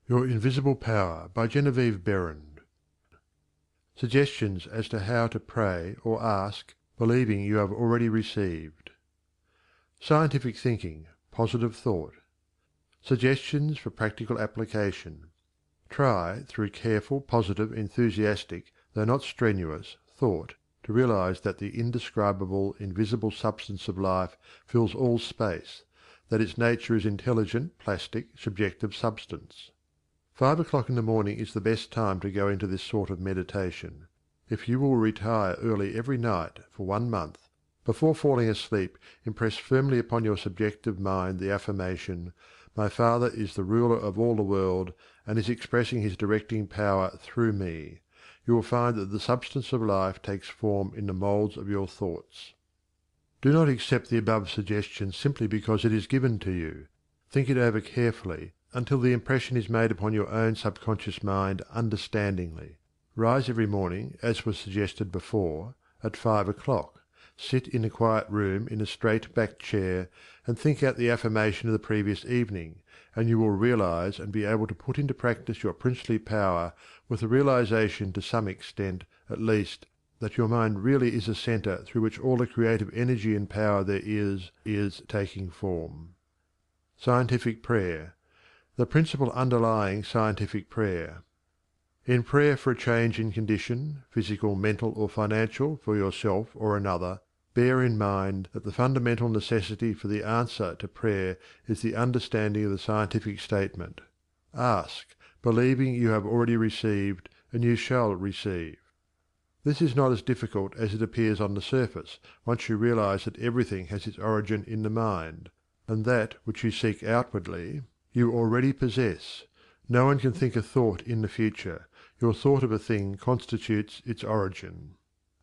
Your Invisible Power by Genevieve Behrend. Suggestions as to how to pray or ask, believing you have already received. Scientific thinking, positive thought. Suggestions for practical application. Try, through careful, positive, enthusiastic, though not strenuous, thought, to realize that the indescribable, invisible substance of life fills all space, that its nature is intelligent, plastic, subjective substance. 5 o'clock in the morning is the best time to go into this sort of meditation. If you will retire early every night for 1 month, before falling asleep impress firmly upon your subjective mind the affirmation, "My Father is the ruler of all the world, and is expressing his directing power through me," you will find that the substance of life takes form in the moulds of your thoughts. Do not accept the above suggestion simply because it is given to you. Think it over carefully until the impression is made upon your own subconscious mind understandingly. Rise every morning, as was suggested before, at 5 o'clock. Sit in a quiet room in a straight-backed chair and think out the affirmation of the previous evening, and you will realize and be able to put into practice your princely power with the realization to some extent, at least, that your mind really is a center through which all the creative energy and power there is taking form. Scientific prayer. The principle underlying scientific prayer. In prayer for a change in condition, physical, mental, or financial, for yourself or another, bear in mind that the fundamental necessity for the answer to prayer is the understanding of the scientific statement. Ask, believing you have already received, and you shall receive. This is not as difficult as it appears on the surface, once you realize that everything has its origin in the mind, and that which you seek outwardly you already possess. No one can think a thought in the future. Your thought of a thing constitutes its origin.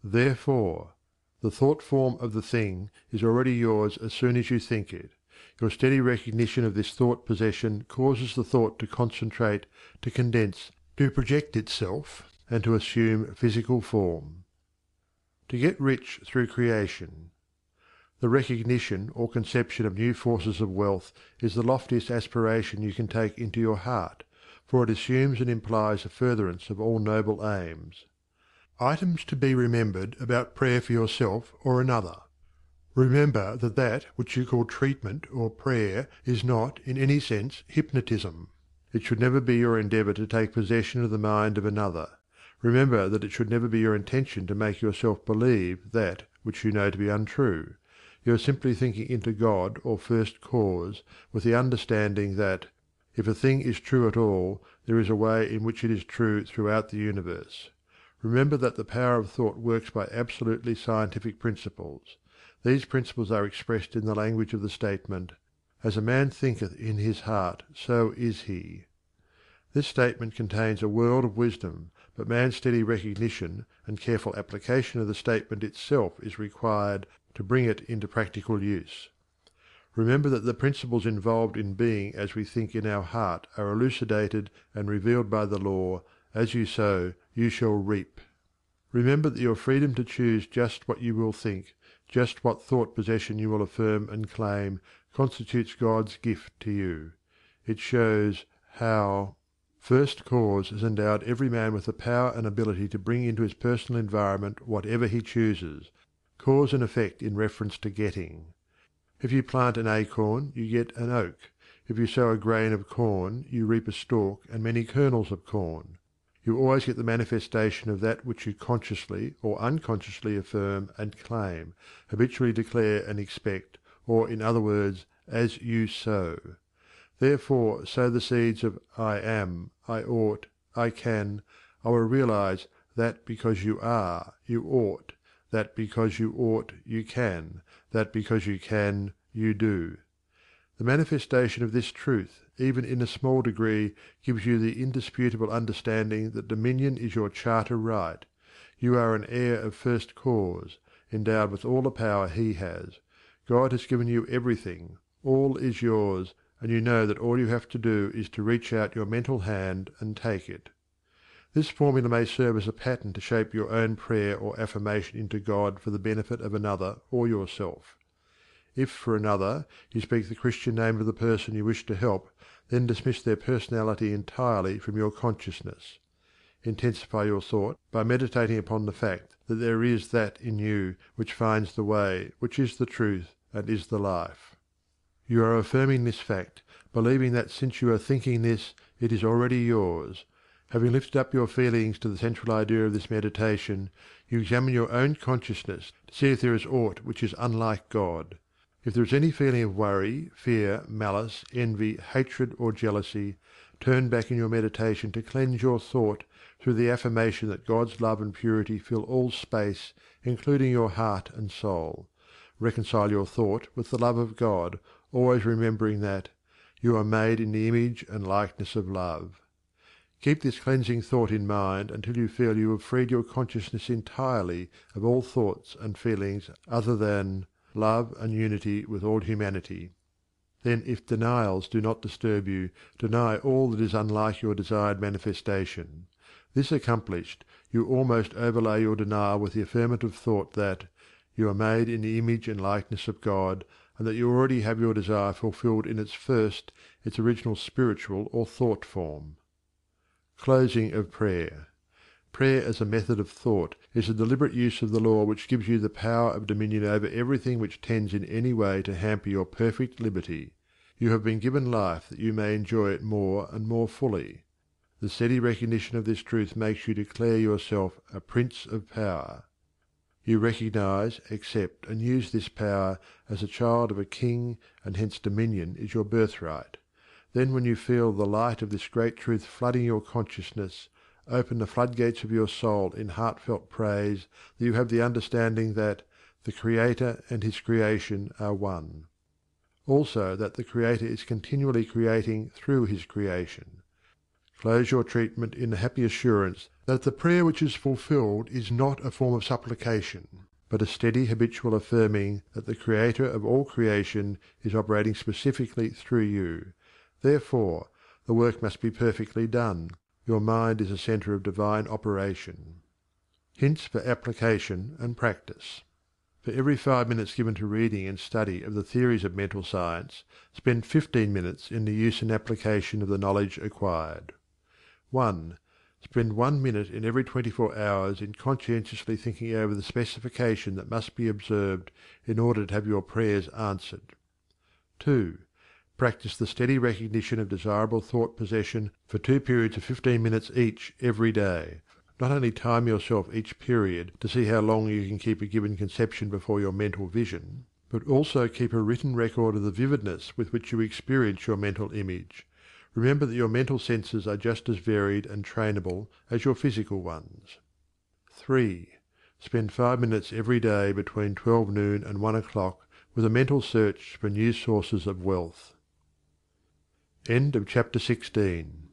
Therefore, the thought form of the thing is already yours as soon as you think it. Your steady recognition of this thought possession causes the thought to concentrate, to condense, to project itself, and to assume physical form. To get rich through creation. The recognition or conception of new forces of wealth is the loftiest aspiration you can take into your heart, for it assumes and implies a furtherance of all noble aims. Items to be remembered about prayer for yourself or another. Remember that that which you call treatment or prayer is not, in any sense, hypnotism. It should never be your endeavor to take possession of the mind of another. Remember that it should never be your intention to make yourself believe that which you know to be untrue. You are simply thinking into God or First Cause with the understanding that, if a thing is true at all, there is a way in which it is true throughout the universe. Remember that the power of thought works by absolutely scientific principles. These principles are expressed in the language of the statement, "As a man thinketh in his heart, so is he." This statement contains a world of wisdom, but man's steady recognition and careful application of the statement itself is required to bring it into practical use. Remember that the principles involved in being as we think in our heart are elucidated and revealed by the law, "As you sow, you shall reap." Remember that your freedom to choose just what you will think, just what thought possession you will affirm and claim, constitutes God's gift to you. It shows how First Cause has endowed every man with the power and ability to bring into his personal environment whatever he chooses, cause and effect in reference to getting. If you plant an acorn, you get an oak. If you sow a grain of corn, you reap a stalk and many kernels of corn. You always get the manifestation of that which you consciously or unconsciously affirm and claim, habitually declare and expect, or in other words, as you sow. Therefore sow the seeds of "I am," "I ought," "I can," "I will realize," that because you are, you ought, that because you ought, you can, that because you can, you do. The manifestation of this truth, even in a small degree, gives you the indisputable understanding that dominion is your charter right. You are an heir of First Cause, endowed with all the power he has. God has given you everything. All is yours, and you know that all you have to do is to reach out your mental hand and take it. This formula may serve as a pattern to shape your own prayer or affirmation into God for the benefit of another or yourself. If for another you speak the Christian name of the person you wish to help, then dismiss their personality entirely from your consciousness. Intensify your thought by meditating upon the fact that there is that in you which finds the way, which is the truth, and is the life. You are affirming this fact, believing that since you are thinking this, it is already yours. Having lifted up your feelings to the central idea of this meditation, you examine your own consciousness to see if there is aught which is unlike God. If there is any feeling of worry, fear, malice, envy, hatred, or jealousy, turn back in your meditation to cleanse your thought through the affirmation that God's love and purity fill all space, including your heart and soul. Reconcile your thought with the love of God, always remembering that you are made in the image and likeness of love. Keep this cleansing thought in mind until you feel you have freed your consciousness entirely of all thoughts and feelings other than love and unity with all humanity. Then, if denials do not disturb you, deny all that is unlike your desired manifestation. This accomplished, you almost overlay your denial with the affirmative thought that you are made in the image and likeness of God, and that you already have your desire fulfilled in its original spiritual or thought form. Closing of prayer. Prayer as a method of thought is a deliberate use of the law which gives you the power of dominion over everything which tends in any way to hamper your perfect liberty. You have been given life that you may enjoy it more and more fully. The steady recognition of this truth makes you declare yourself a prince of power. You recognize, accept, and use this power as a child of a king, and hence dominion is your birthright. Then when you feel the light of this great truth flooding your consciousness, open the floodgates of your soul in heartfelt praise that you have the understanding that the Creator and his creation are one. Also that the Creator is continually creating through his creation. Close your treatment in the happy assurance that the prayer which is fulfilled is not a form of supplication, but a steady habitual affirming that the Creator of all creation is operating specifically through you. Therefore, the work must be perfectly done. Your mind is a centre of divine operation. Hints for application and practice. For every 5 minutes given to reading and study of the theories of mental science, spend 15 minutes in the use and application of the knowledge acquired. 1. Spend 1 minute in every 24 hours in conscientiously thinking over the specification that must be observed in order to have your prayers answered. 2. Practice the steady recognition of desirable thought possession for 2 periods of 15 minutes each every day. Not only time yourself each period to see how long you can keep a given conception before your mental vision, but also keep a written record of the vividness with which you experience your mental image. Remember that your mental senses are just as varied and trainable as your physical ones. 3. Spend 5 minutes every day between 12 noon and 1 o'clock with a mental search for new sources of wealth. End of chapter 16.